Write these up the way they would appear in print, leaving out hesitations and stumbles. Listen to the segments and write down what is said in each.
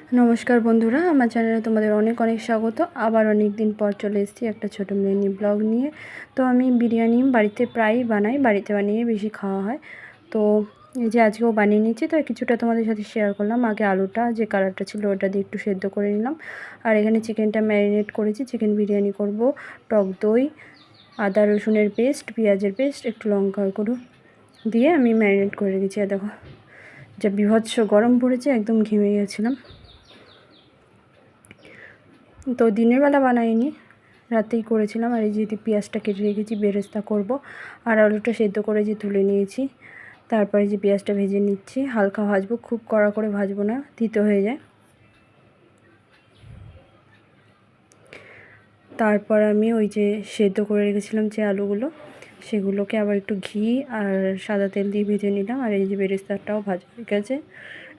नमस्कार बंधुरा आमार चैनेले तुम्हादेर अनेक अनेक स्वागत। आबार अनेक दिन पर चले एसेछि एकटा छोटो मिनी ब्लग निये। तो आमी बिरियानी बाड़ीते प्रायई बानाई, बाड़ीते बानिये बेशी खावा हय। तो এই যে আজকেও বানিয়ে নিয়েছি, তো কিছুটা তোমাদের সাথে শেয়ার করলাম। আগে আলুটা যে কালারটা ছিল ওটা দিয়ে একটু সেদ্ধ করে নিলাম। আর এখানে চিকেনটা ম্যারিনেট করেছি, চিকেন বিরিয়ানি করব। টক দই, আদা রসুনের পেস্ট, পেঁয়াজের পেস্ট, একটু লঙ্কার গুঁড়ো দিয়ে আমি ম্যারিনেট করে রেখেছি। আর দেখো যা বিভৎস গরম পড়েছে, একদম ঘেমে গেছিলাম। তো দিনের বেলা বানাইনি, রাতেই করেছিলাম। আর এই যে পেঁয়াজটা কেটে রেখেছি, বেরেস্তা করব। আর আলুটা সেদ্ধ করে যে তুলে নিয়েছি, তারপরে যে পেঁয়াজটা ভেজে নিচ্ছি। হালকা ভাজবো, খুব কড়া করে ভাজবো না, তিতো হয়ে যায়। তারপর আমি ওই যে সেদ্ধ করে রেখেছিলাম যে আলুগুলো, সেগুলোকে আবার একটু ঘি আর সাদা তেল দিয়ে ভেজে নিলাম। আর এই যে বেরেস্তাটাও ভাজা হয়ে গেছে,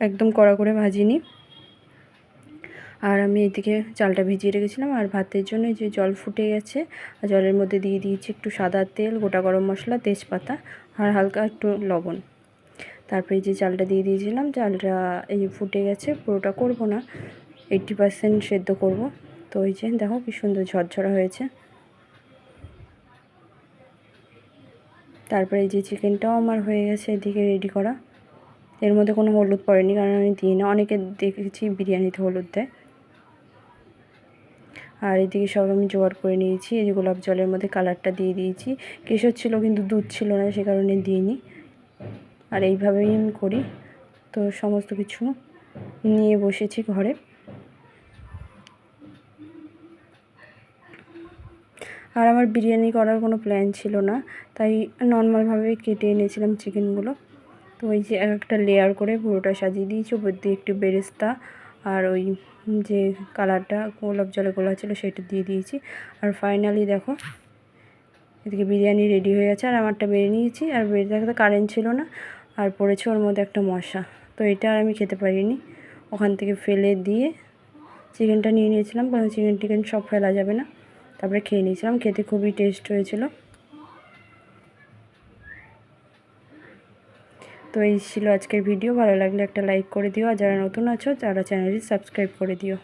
একদম কড়া করে ভাজিনি। আর আমি এদিকে চালটা ভিজিয়ে রেখেছিলাম। আর ভাতের জন্য যে জল ফুটে গেছে, আর জলের মধ্যে দিয়ে দিয়েছি একটু সাদা তেল, গোটা গরম মশলা, তেজপাতা আর হালকা একটু লবণ। তারপরে এই যে চালটা দিয়ে দিয়েছিলাম। চালটা এই ফুটে গেছে, পুরোটা করব না, 80% সেদ্ধ করব। তো এই যে দেখো কি সুন্দর ঝরঝরা হয়েছে। তারপরে এই যে চিকেনটাও আমার হয়ে গেছে এদিকে রেডি করা। এর মধ্যে কোনো হলুদ পড়েনি, কারণ আমি দিই না, অনেকে দেখেছি বিরিয়ানিতে হলুদ দেয়। আর এদিকে সব আমি জোগাড় করে নিয়েছি। এই যে গোলাপ জলের মধ্যে কালারটা দিয়ে দিয়েছি। কেশর ছিল কিন্তু দুধ ছিল না, সে কারণে দিইনি। আর এইভাবেই আমি করি। তো সমস্ত কিছু নিয়ে বসেছি ঘরে। আর আমার বিরিয়ানি করার কোনো প্ল্যান ছিল না, তাই নর্মালভাবে কেটে এনেছিলাম চিকেনগুলো। তো ওই যে একটা লেয়ার করে পুরোটা সাজিয়ে দিয়েছি, উপর দিয়ে একটু বেরেস্তা আর ওই যে কালারটা গোলাপ জলে গোলা ছিল সেটা দিয়ে দিয়েছি। আর ফাইনালি দেখো এদিকে বিরিয়ানি রেডি হয়ে গেছে। আর আমারটা বেড়ে নিয়েছি, আর বেড়ে থাকতে কারেন্ট ছিল না, আর পড়েছে ওর মধ্যে একটা মশা। তো এটা আর আমি খেতে পারিনি, ওখান থেকে ফেলে দিয়ে চিকেনটা নিয়ে নিয়েছিলাম, কারণ চিকেন সব ফেলা যাবে না। তারপরে খেয়ে নিয়েছিলাম, খেতে খুবই টেস্ট হয়েছিল। তো এই ছিল আজকের ভিডিও। ভালো লাগলে একটা লাইক করে দিও, আর যারা নতুন আছো তারা চ্যানেলটি সাবস্ক্রাইব করে দিও।